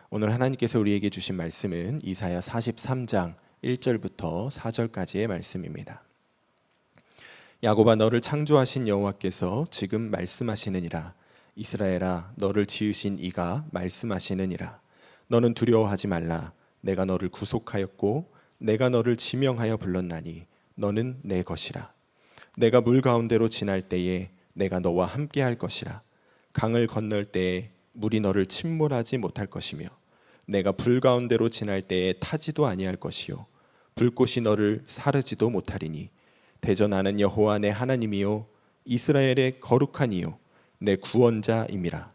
오늘 하나님께서 우리에게 주신 말씀은 이사야 43장 1절부터 4절까지의 말씀입니다. 야곱아, 너를 창조하신 여호와께서 지금 말씀하시느니라. 이스라엘아, 너를 지으신 이가 말씀하시느니라. 너는 두려워하지 말라. 내가 너를 구속하였고 내가 너를 지명하여 불렀나니 너는 내 것이라. 내가 물 가운데로 지날 때에 내가 너와 함께 할 것이라. 강을 건널 때에 물이 너를 침몰하지 못할 것이며 내가 불 가운데로 지날 때에 타지도 아니할 것이요 불꽃이 너를 사르지도 못하리니 대전하는 여호와 내 하나님이요 이스라엘의 거룩한 이요 내 구원자임이라.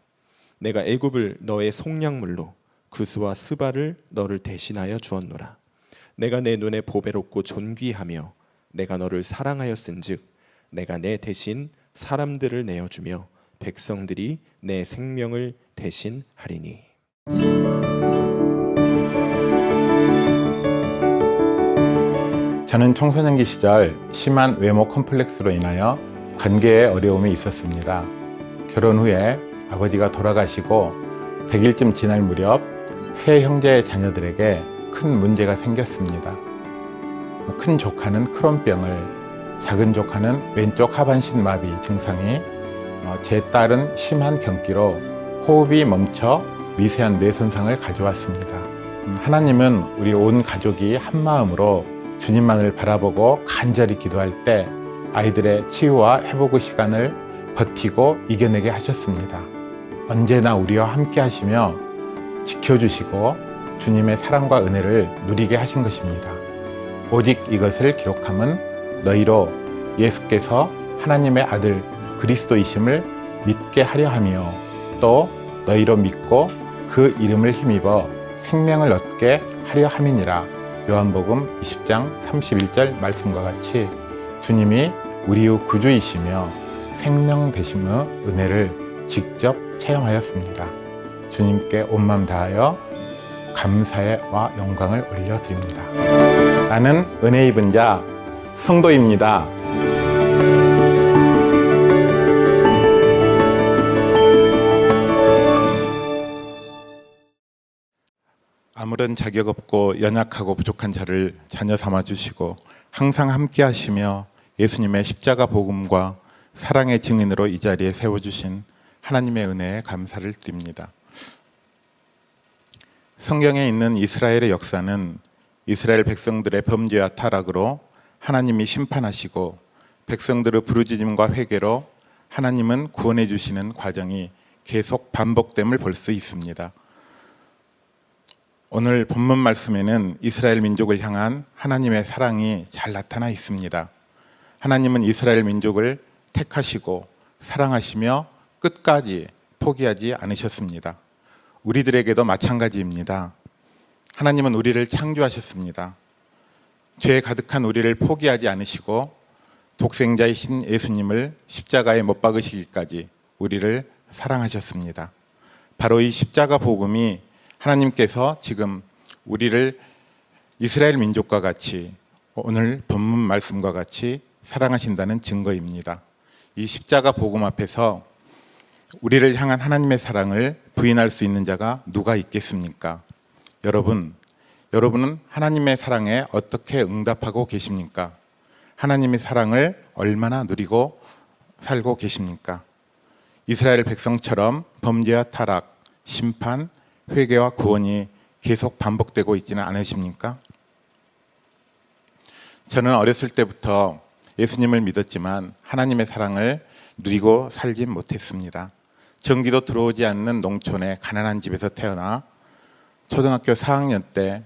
내가 애굽을 너의 속량물로 구스와 스바를 너를 대신하여 주었노라. 내가 내 눈에 보배롭고 존귀하며 내가 너를 사랑하였은즉 내가 내 대신 사람들을 내어주며 백성들이 내 생명을 대신하리니. 저는 청소년기 시절 심한 외모 컴플렉스로 인하여 관계에 어려움이 있었습니다. 결혼 후에 아버지가 돌아가시고 100일쯤 지날 무렵 세 형제의 자녀들에게 큰 문제가 생겼습니다. 큰 조카는 크론병을, 작은 조카는 왼쪽 하반신 마비 증상이, 제 딸은 심한 경기로 호흡이 멈춰 미세한 뇌 손상을 가져왔습니다. 하나님은 우리 온 가족이 한 마음으로 주님만을 바라보고 간절히 기도할 때 아이들의 치유와 회복의 시간을 버티고 이겨내게 하셨습니다. 언제나 우리와 함께 하시며 지켜주시고 주님의 사랑과 은혜를 누리게 하신 것입니다. 오직 이것을 기록함은 너희로 예수께서 하나님의 아들 그리스도이심을 믿게 하려 하며 또 너희로 믿고 그 이름을 힘입어 생명을 얻게 하려 함이니라. 요한복음 20장 31절 말씀과 같이 주님이 우리의 구주이시며 생명 되심의 은혜를 직접 체험하였습니다. 주님께 온 마음 다하여 감사와 영광을 올려드립니다. 나는 은혜 입은 자 성도입니다. 아무런 자격 없고 연약하고 부족한 저를 자녀 삼아 주시고 항상 함께 하시며 예수님의 십자가 복음과 사랑의 증인으로 이 자리에 세워주신 하나님의 은혜에 감사를 드립니다. 성경에 있는 이스라엘의 역사는 이스라엘 백성들의 범죄와 타락으로 하나님이 심판하시고 백성들의 부르짖음과 회개로 하나님은 구원해 주시는 과정이 계속 반복됨을 볼 수 있습니다. 오늘 본문 말씀에는 이스라엘 민족을 향한 하나님의 사랑이 잘 나타나 있습니다. 하나님은 이스라엘 민족을 택하시고 사랑하시며 끝까지 포기하지 않으셨습니다. 우리들에게도 마찬가지입니다. 하나님은 우리를 창조하셨습니다. 죄에 가득한 우리를 포기하지 않으시고 독생자이신 예수님을 십자가에 못 박으시기까지 우리를 사랑하셨습니다. 바로 이 십자가 복음이 하나님께서 지금 우리를 이스라엘 민족과 같이 오늘 본문 말씀과 같이 사랑하신다는 증거입니다. 이 십자가 복음 앞에서 우리를 향한 하나님의 사랑을 부인할 수 있는 자가 누가 있겠습니까? 여러분은 하나님의 사랑에 어떻게 응답하고 계십니까? 하나님의 사랑을 얼마나 누리고 살고 계십니까? 이스라엘 백성처럼 범죄와 타락, 심판, 회개와 구원이 계속 반복되고 있지는 않으십니까? 저는 어렸을 때부터 예수님을 믿었지만 하나님의 사랑을 누리고 살진 못했습니다. 전기도 들어오지 않는 농촌의 가난한 집에서 태어나 초등학교 4학년 때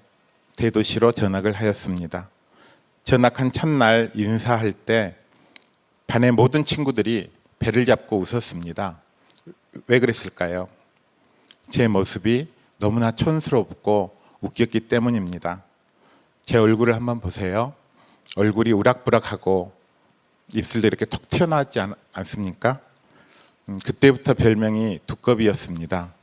대도시로 전학을 하였습니다. 전학한 첫날 인사할 때 반의 모든 친구들이 배를 잡고 웃었습니다. 왜 그랬을까요? 제 모습이 너무나 촌스럽고 웃겼기 때문입니다. 제 얼굴을 한번 보세요. 얼굴이 우락부락하고 입술도 이렇게 턱 튀어나왔지 않습니까? 그때부터 별명이 두꺼비였습니다.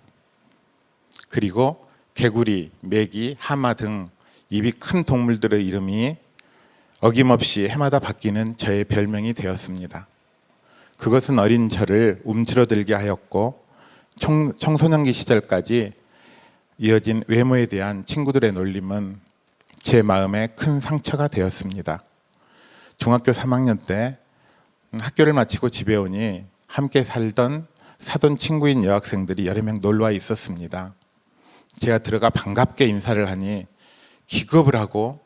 그리고 개구리, 메기, 하마 등 입이 큰 동물들의 이름이 어김없이 해마다 바뀌는 저의 별명이 되었습니다. 그것은 어린 저를 움츠러들게 하였고 청소년기 시절까지 이어진 외모에 대한 친구들의 놀림은 제 마음에 큰 상처가 되었습니다. 중학교 3학년 때 학교를 마치고 집에 오니 함께 살던 사돈 친구인 여학생들이 여러 명 놀러와 있었습니다. 제가 들어가 반갑게 인사를 하니 기겁을 하고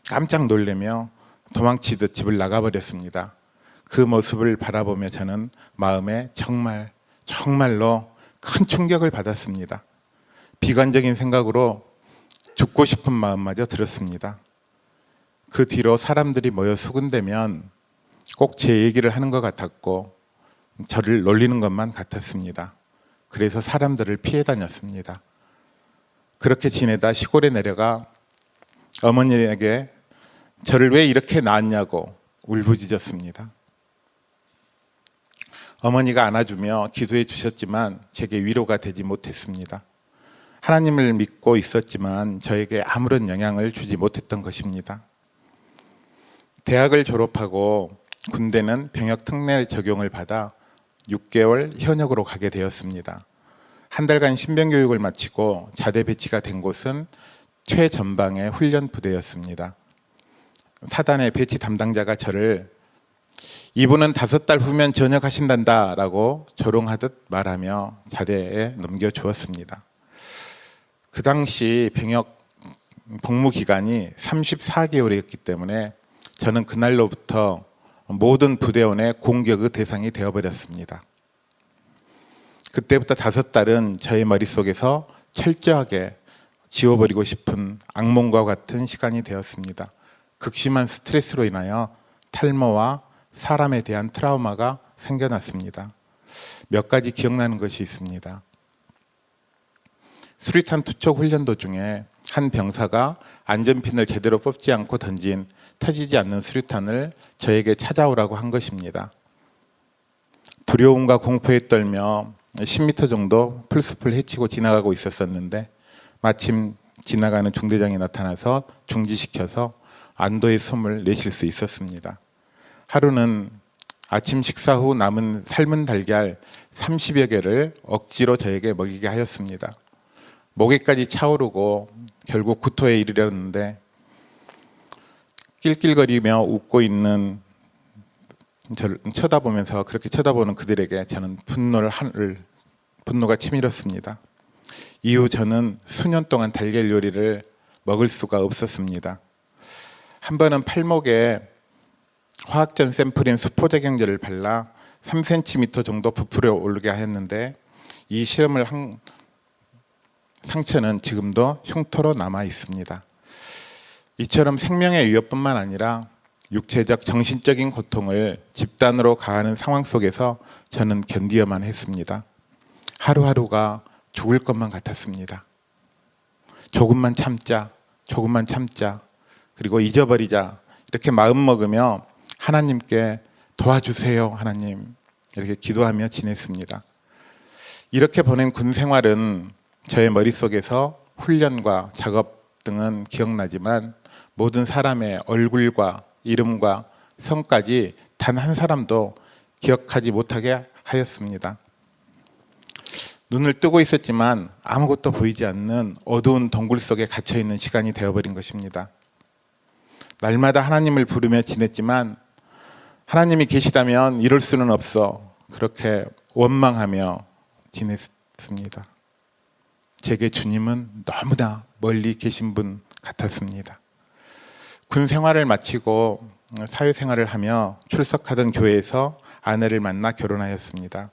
깜짝 놀라며 도망치듯 집을 나가버렸습니다. 그 모습을 바라보며 저는 마음에 정말로 큰 충격을 받았습니다. 비관적인 생각으로 죽고 싶은 마음마저 들었습니다. 그 뒤로 사람들이 모여 수군대면 꼭 제 얘기를 하는 것 같았고 저를 놀리는 것만 같았습니다. 그래서 사람들을 피해 다녔습니다. 그렇게 지내다 시골에 내려가 어머니에게 저를 왜 이렇게 낳았냐고 울부짖었습니다. 어머니가 안아주며 기도해 주셨지만 제게 위로가 되지 못했습니다. 하나님을 믿고 있었지만 저에게 아무런 영향을 주지 못했던 것입니다. 대학을 졸업하고 군대는 병역 특례 적용을 받아 6개월 현역으로 가게 되었습니다. 한 달간 신병 교육을 마치고 자대 배치가 된 곳은 최전방의 훈련 부대였습니다. 사단의 배치 담당자가 저를 이분은 5달 후면 전역하신단다 라고 조롱하듯 말하며 자대에 넘겨주었습니다. 그 당시 병역 복무 기간이 34개월이었기 때문에 저는 그날로부터 모든 부대원의 공격의 대상이 되어버렸습니다. 그때부터 5달은 저의 머릿속에서 철저하게 지워버리고 싶은 악몽과 같은 시간이 되었습니다. 극심한 스트레스로 인하여 탈모와 사람에 대한 트라우마가 생겨났습니다. 몇 가지 기억나는 것이 있습니다. 수리탄 투척 훈련 도중에 한 병사가 안전핀을 제대로 뽑지 않고 던진 터지지 않는 수류탄을 저에게 찾아오라고 한 것입니다. 두려움과 공포에 떨며 10m 정도 풀숲을 헤치고 지나가고 있었었는데 마침 지나가는 중대장이 나타나서 중지시켜서 안도의 숨을 내쉴 수 있었습니다. 하루는 아침 식사 후 남은 삶은 달걀 30여 개를 억지로 저에게 먹이게 하였습니다. 목에까지 차오르고 결국 구토에 이르렀는데 낄낄거리며 웃고 있는 저를 쳐다보면서 그렇게 쳐다보는 그들에게 저는 분노가 치밀었습니다. 이후 저는 수년 동안 달걀 요리를 먹을 수가 없었습니다. 한 번은 팔목에 화학전 샘플인 수포자경제를 발라 3cm 정도 부풀어 오르게 하였는데 이 실험을 한 상처는 지금도 흉터로 남아 있습니다. 이처럼 생명의 위협뿐만 아니라 육체적, 정신적인 고통을 집단으로 가하는 상황 속에서 저는 견디어만 했습니다. 하루하루가 죽을 것만 같았습니다. 조금만 참자, 그리고 잊어버리자 이렇게 마음 먹으며 하나님께 도와주세요 하나님 이렇게 기도하며 지냈습니다. 이렇게 보낸 군 생활은 저의 머릿속에서 훈련과 작업 등은 기억나지만 모든 사람의 얼굴과 이름과 성까지 단 한 사람도 기억하지 못하게 하였습니다. 눈을 뜨고 있었지만 아무것도 보이지 않는 어두운 동굴 속에 갇혀있는 시간이 되어버린 것입니다. 날마다 하나님을 부르며 지냈지만 하나님이 계시다면 이럴 수는 없어 그렇게 원망하며 지냈습니다. 제게 주님은 너무나 멀리 계신 분 같았습니다. 군 생활을 마치고 사회생활을 하며 출석하던 교회에서 아내를 만나 결혼하였습니다.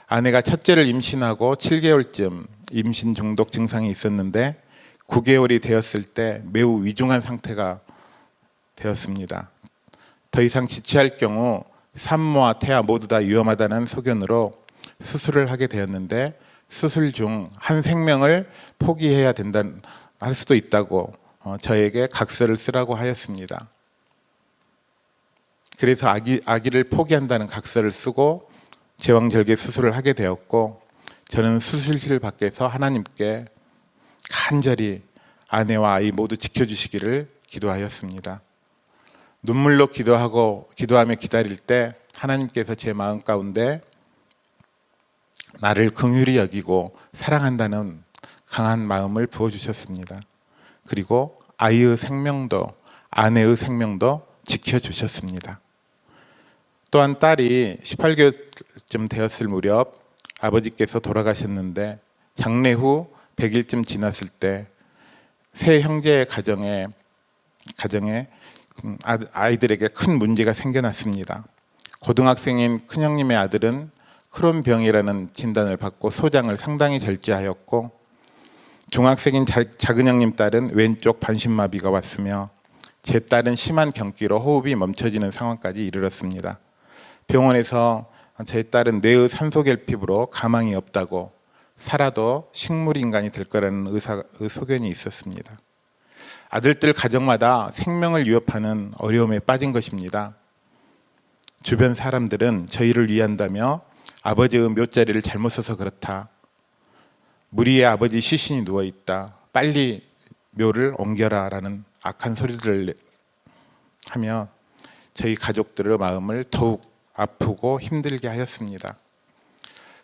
아내가 첫째를 임신하고 7개월쯤 임신 중독 증상이 있었는데 9개월이 되었을 때 매우 위중한 상태가 되었습니다. 더 이상 지체할 경우 산모와 태아 모두 다 위험하다는 소견으로 수술을 하게 되었는데 수술 중 한 생명을 포기해야 할 수도 있다고 저에게 각서를 쓰라고 하였습니다. 그래서 아기를 포기한다는 각서를 쓰고 제왕절개 수술을 하게 되었고 저는 수술실 밖에서 하나님께 간절히 아내와 아이 모두 지켜주시기를 기도하였습니다. 눈물로 기도하며 기다릴 때 하나님께서 제 마음 가운데 나를 긍휼히 여기고 사랑한다는 강한 마음을 부어주셨습니다. 그리고 아이의 생명도 아내의 생명도 지켜주셨습니다. 또한 딸이 18개월쯤 되었을 무렵 아버지께서 돌아가셨는데 장례 후 100일쯤 지났을 때 세 형제의 가정에 아이들에게 큰 문제가 생겨났습니다. 고등학생인 큰형님의 아들은 크론병이라는 진단을 받고 소장을 상당히 절제하였고, 중학생인 작은형님 딸은 왼쪽 반신마비가 왔으며 제 딸은 심한 경기로 호흡이 멈춰지는 상황까지 이르렀습니다. 병원에서 제 딸은 뇌의 산소 결핍으로 가망이 없다고, 살아도 식물인간이 될 거라는 의사의 소견이 있었습니다. 아들들 가정마다 생명을 위협하는 어려움에 빠진 것입니다. 주변 사람들은 저희를 위한다며 아버지의 묘자리를 잘못 써서 그렇다, 무리의 아버지 시신이 누워있다, 빨리 묘를 옮겨라 라는 악한 소리들을 하며 저희 가족들의 마음을 더욱 아프고 힘들게 하였습니다.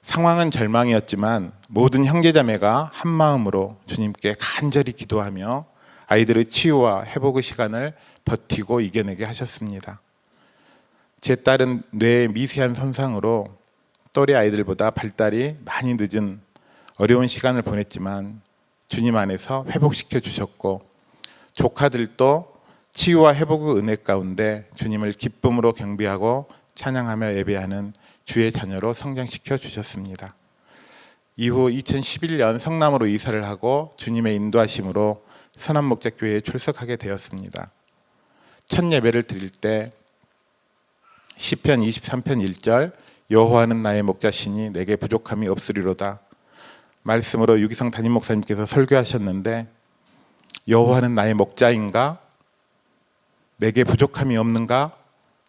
상황은 절망이었지만 모든 형제자매가 한 마음으로 주님께 간절히 기도하며 아이들의 치유와 회복의 시간을 버티고 이겨내게 하셨습니다. 제 딸은 뇌의 미세한 손상으로 또래 아이들보다 발달이 많이 늦은 어려운 시간을 보냈지만 주님 안에서 회복시켜 주셨고, 조카들도 치유와 회복의 은혜 가운데 주님을 기쁨으로 경배하고 찬양하며 예배하는 주의 자녀로 성장시켜 주셨습니다. 이후 2011년 성남으로 이사를 하고 주님의 인도하심으로 선한목자교회에 출석하게 되었습니다. 첫 예배를 드릴 때 시편 23편 1절 여호와는 나의 목자시니 내게 부족함이 없으리로다 말씀으로 유기성 담임 목사님께서 설교하셨는데, 여호와는 나의 목자인가? 내게 부족함이 없는가?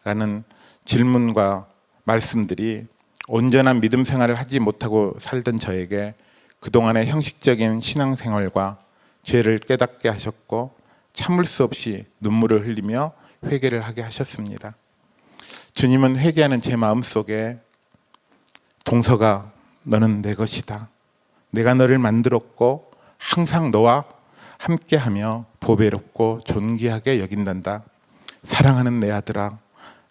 라는 질문과 말씀들이 온전한 믿음 생활을 하지 못하고 살던 저에게 그동안의 형식적인 신앙생활과 죄를 깨닫게 하셨고, 참을 수 없이 눈물을 흘리며 회개를 하게 하셨습니다. 주님은 회개하는 제 마음속에 동서가 너는 내 것이다, 내가 너를 만들었고 항상 너와 함께하며 보배롭고 존귀하게 여긴단다, 사랑하는 내 아들아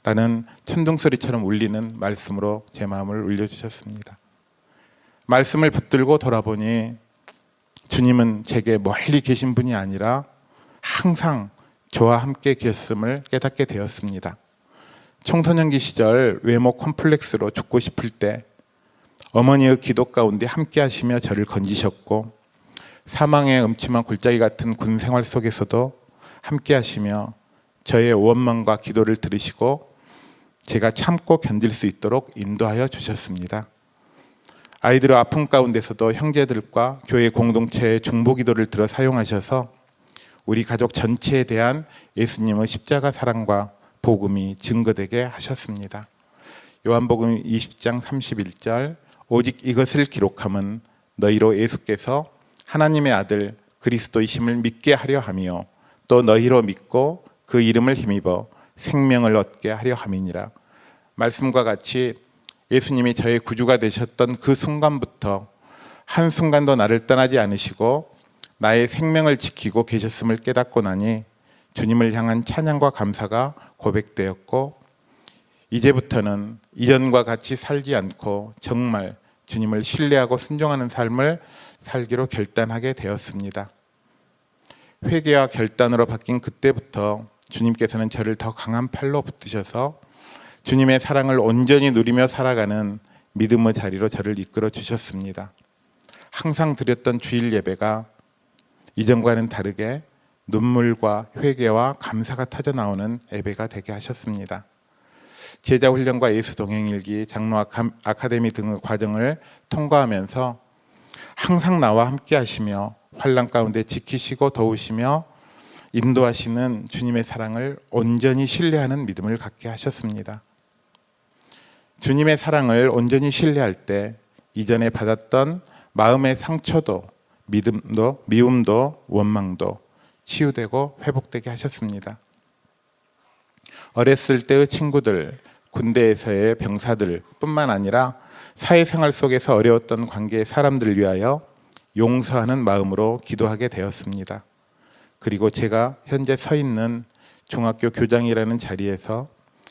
라는 천둥소리처럼 울리는 말씀으로 제 마음을 울려주셨습니다. 말씀을 붙들고 돌아보니 주님은 제게 멀리 계신 분이 아니라 항상 저와 함께 계셨음을 깨닫게 되었습니다. 청소년기 시절 외모 콤플렉스로 죽고 싶을 때 어머니의 기도 가운데 함께 하시며 저를 건지셨고, 사망의 음침한 골짜기 같은 군 생활 속에서도 함께 하시며 저의 원망과 기도를 들으시고 제가 참고 견딜 수 있도록 인도하여 주셨습니다. 아이들의 아픔 가운데서도 형제들과 교회 공동체의 중보기도를 들어 사용하셔서 우리 가족 전체에 대한 예수님의 십자가 사랑과 복음이 증거되게 하셨습니다. 요한복음 20장 31절 오직 이것을 기록함은 너희로 예수께서 하나님의 아들 그리스도이심을 믿게 하려 하며 또 너희로 믿고 그 이름을 힘입어 생명을 얻게 하려 함이니라. 말씀과 같이 예수님이 저의 구주가 되셨던 그 순간부터 한순간도 나를 떠나지 않으시고 나의 생명을 지키고 계셨음을 깨닫고 나니 주님을 향한 찬양과 감사가 고백되었고, 이제부터는 이전과 같이 살지 않고 정말 주님을 신뢰하고 순종하는 삶을 살기로 결단하게 되었습니다. 회개와 결단으로 바뀐 그때부터 주님께서는 저를 더 강한 팔로 붙드셔서 주님의 사랑을 온전히 누리며 살아가는 믿음의 자리로 저를 이끌어 주셨습니다. 항상 드렸던 주일 예배가 이전과는 다르게 눈물과 회개와 감사가 터져 나오는 예배가 되게 하셨습니다. 제자훈련과 예수동행일기, 장로 아카데미 등의 과정을 통과하면서 항상 나와 함께 하시며 환난 가운데 지키시고 도우시며 인도하시는 주님의 사랑을 온전히 신뢰하는 믿음을 갖게 하셨습니다. 주님의 사랑을 온전히 신뢰할 때 이전에 받았던 마음의 상처도 믿음도 미움도 원망도 치유되고 회복되게 하셨습니다. 어렸을 때의 친구들, 군대에서의 병사들 뿐만 아니라 사회생활 속에서 어려웠던 관계의 사람들을 위하여 용서하는 마음으로 기도하게 되었습니다. 그리고 제가 현재 서 있는 중학교 교장이라는 자리에서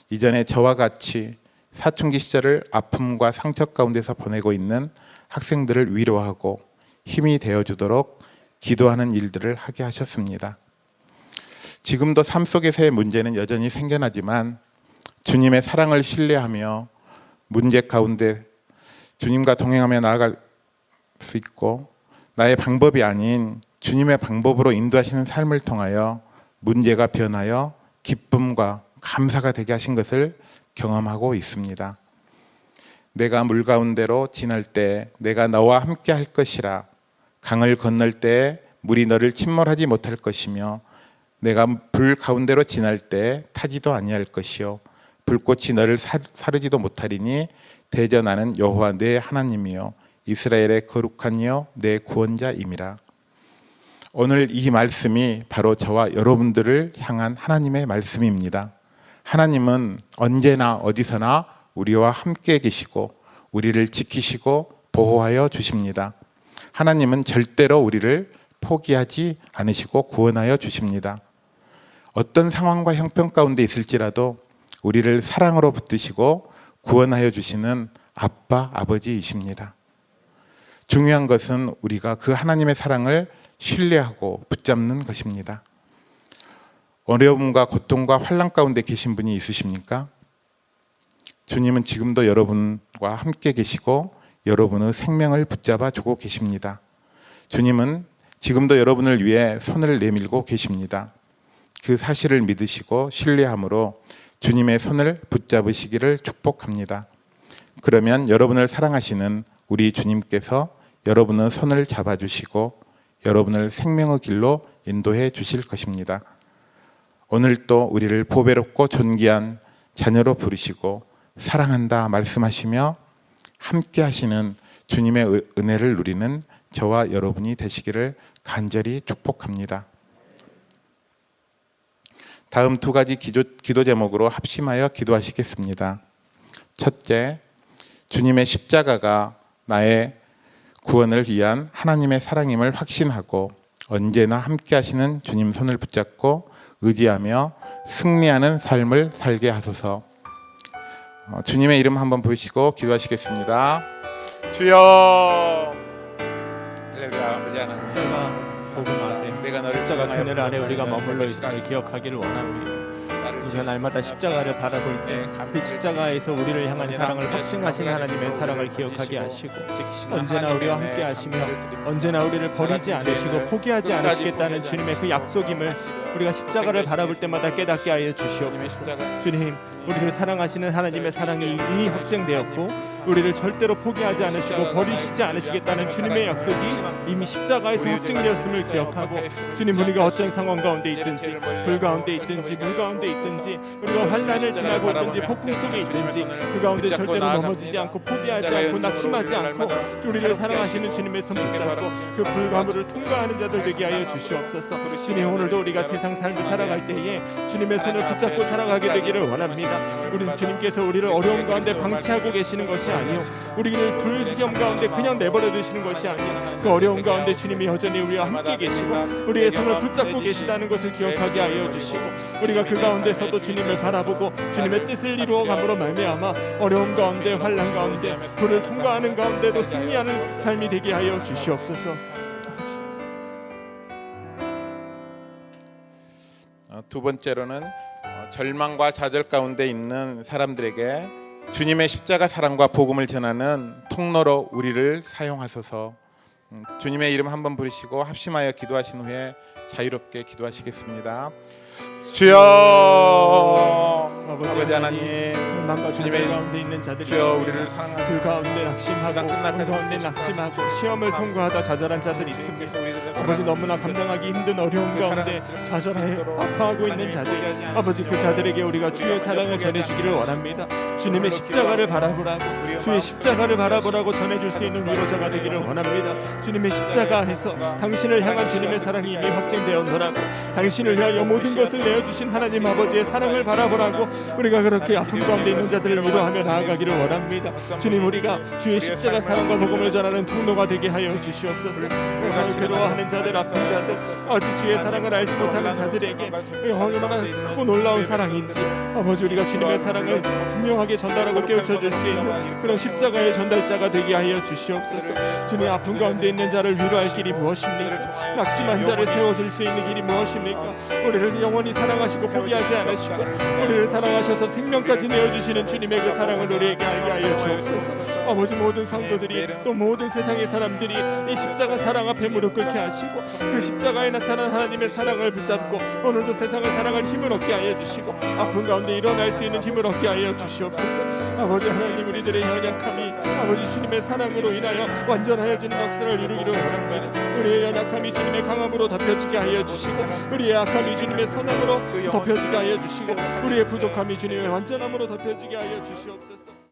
이전에 저와 같이 사춘기 시절을 아픔과 상처 가운데서 보내고 있는 학생들을 위로하고 힘이 되어주도록 기도하는 일들을 하게 하셨습니다. 지금도 삶 속에서의 문제는 여전히 생겨나지만 주님의 사랑을 신뢰하며 문제 가운데 주님과 동행하며 나아갈 수 있고 나의 방법이 아닌 주님의 방법으로 인도하시는 삶을 통하여 문제가 변하여 기쁨과 감사가 되게 하신 것을 경험하고 있습니다. 내가 물 가운데로 지날 때 내가 너와 함께 할 것이라. 강을 건널 때 물이 너를 침몰하지 못할 것이며 내가 불 가운데로 지날 때 타지도 아니할 것이요 불꽃이 너를 사르지도 못하리니 대저 나는 여호와 내 하나님이요 이스라엘의 거룩한 이여 내 구원자임이라. 오늘 이 말씀이 바로 저와 여러분들을 향한 하나님의 말씀입니다. 하나님은 언제나 어디서나 우리와 함께 계시고 우리를 지키시고 보호하여 주십니다. 하나님은 절대로 우리를 포기하지 않으시고 구원하여 주십니다. 어떤 상황과 형편 가운데 있을지라도 우리를 사랑으로 붙드시고 구원하여 주시는 아빠, 아버지이십니다. 중요한 것은 우리가 그 하나님의 사랑을 신뢰하고 붙잡는 것입니다. 어려움과 고통과 환난 가운데 계신 분이 있으십니까? 주님은 지금도 여러분과 함께 계시고 여러분의 생명을 붙잡아 주고 계십니다. 주님은 지금도 여러분을 위해 손을 내밀고 계십니다. 그 사실을 믿으시고 신뢰함으로 주님의 손을 붙잡으시기를 축복합니다. 그러면 여러분을 사랑하시는 우리 주님께서 여러분의 손을 잡아주시고 여러분을 생명의 길로 인도해 주실 것입니다. 오늘 또 우리를 보배롭고 존귀한 자녀로 부르시고 사랑한다 말씀하시며 함께 하시는 주님의 은혜를 누리는 저와 여러분이 되시기를 간절히 축복합니다. 다음 두 가지 기도 제목으로 합심하여 기도하시겠습니다. 첫째, 주님의 십자가가 나의 구원을 위한 하나님의 사랑임을 확신하고 언제나 함께 하시는 주님 손을 붙잡고 의지하며 승리하는 삶을 살게 하소서. 주님의 이름 한번 부르시고 기도하시겠습니다. 주여, 할렐루야. 아버지 하나님, 복음 안에 내가 너를 십자가 사랑하여 그늘 아래 우리가 부르는 머물러 있음을 기억하기를 원합니다. 우리가 날마다 십자가를 바라볼 때 그 십자가에서 우리를 향한 사랑을 확증하신 하나님의 사랑을 기억하게 하시고 언제나 우리와 함께 하시며 언제나 우리를 버리지 않으시고 포기하지 않으시겠다는 주님의 그 약속임을 우리가 십자가를 바라볼 때마다 깨닫게 하여 주시옵소서. 주님, 우리를 사랑하시는 하나님의 사랑이 이미 확증되었고 우리를 절대로 포기하지 않으시고 버리시지 않으시겠다는 주님의 약속이 이미 십자가에서 확증되었음을 기억하고 주님, 우리가 어떤 상황 가운데 있든지 불 가운데 있든지 물 가운데 있든지 우리가 환난을 지나고 있든지 폭풍 속에 있든지 그 가운데 절대로 넘어지지 않고 포기하지 않고 낙심하지 않고 우리를 사랑하시는 주님의 손 붙잡고 그 불과 물을 통과하는 자들 되게 하여 주시옵소서. 주님, 오늘도 우리가 세상 삶을 살아갈 때에 주님의 손을 붙잡고 살아가게 되기를 원합니다. 우리 주님께서 우리를 어려움 가운데 방치하고 계시는 것이 아니요 우리를 불시험 가운데 그냥 내버려 두시는 것이 아니요 그 어려움 가운데 주님이 여전히 우리와 함께 계시고 우리의 손을 붙잡고 계시다는 것을 기억하게 하여 주시고 우리가 그 가운데서도 주님을 바라보고 주님의 뜻을 이루어감으로 말미암아 어려움 가운데 환난 가운데 불을 통과하는 가운데도 승리하는 삶이 되게 하여 주시옵소서. 두 번째로는 절망과 좌절 가운데 있는 사람들에게 주님의 십자가 사랑과 복음을 전하는 통로로 우리를 사용하소서. 주님의 이름 한번 부르시고 합심하여 기도하신 후에 자유롭게 기도하시겠습니다. 주여, 아버지 하나님, 절망과 주님의 가운데 있는 자들이 주여 우리를 사랑하시고 그 가운데 낙심하고 그 가운데 낙심하고 시험을 통과하다 좌절한 자들이 있습니다. 아버지, 너무나 감당하기 힘든 어려움 가운데 좌절해 아파하고 있는 자들, 아버지 그 자들에게 우리가 주의 사랑을 전해주기를 원합니다. 주님의 십자가를 바라보라고 주의 십자가를 바라보라고 전해줄 수 있는 위로자가 되기를 원합니다. 주님의 십자가에서 당신을 향한 주님의 사랑이 이미 확증되었노라고 당신을 위하여 모든 그것을 내어주신 하나님 아버지의 사랑을 바라보라고 우리가 그렇게 아픔 가운데 있는 자들을 위로하며 나아가기를 원합니다. 주님, 우리가 주의 십자가 사랑과 복음을 전하는 통로가 되게 하여 주시옵소서. 괴로워하는 자들, 아픈 자들, 아직 주의 사랑을 알지 못하는 자들에게 얼마나 크고 놀라운 사랑인지 아버지, 우리가 주님의 사랑을 분명하게 전달하고 깨우쳐줄 수 있는 그런 십자가의 전달자가 되게 하여 주시옵소서. 주님, 아픈 가운데 있는 자를 위로할 길이 무엇입니까? 낙심한 자를 세워줄 수 있는 길이 무엇입니까? 우리를 영원히 사랑하시고 포기하지 않으시고 우리를 사랑하셔서 생명까지 내어주시는 주님의 그 사랑을 우리에게 알게 하여 주옵소서. 아버지, 모든 성도들이 또 모든 세상의 사람들이 이 십자가 사랑 앞에 무릎 꿇게 하시고 그 십자가에 나타난 하나님의 사랑을 붙잡고 오늘도 세상을 사랑할 힘을 얻게 하여 주시고 아픈 가운데 일어날 수 있는 힘을 얻게 하여 주시옵소서. 아버지 하나님, 우리들의 연약함이 아버지 주님의 사랑으로 인하여 완전하여지는 역사를 이루기를 원합니다. 우리의 연약함이 주님의 강함으로 덮여지게 하여 주시고 우리의 약함이 주님의 선함으로 덮여지게 하여 주시고 우리의 부족함이 주님의 완전함으로 덮여지게 하여 주시옵소서.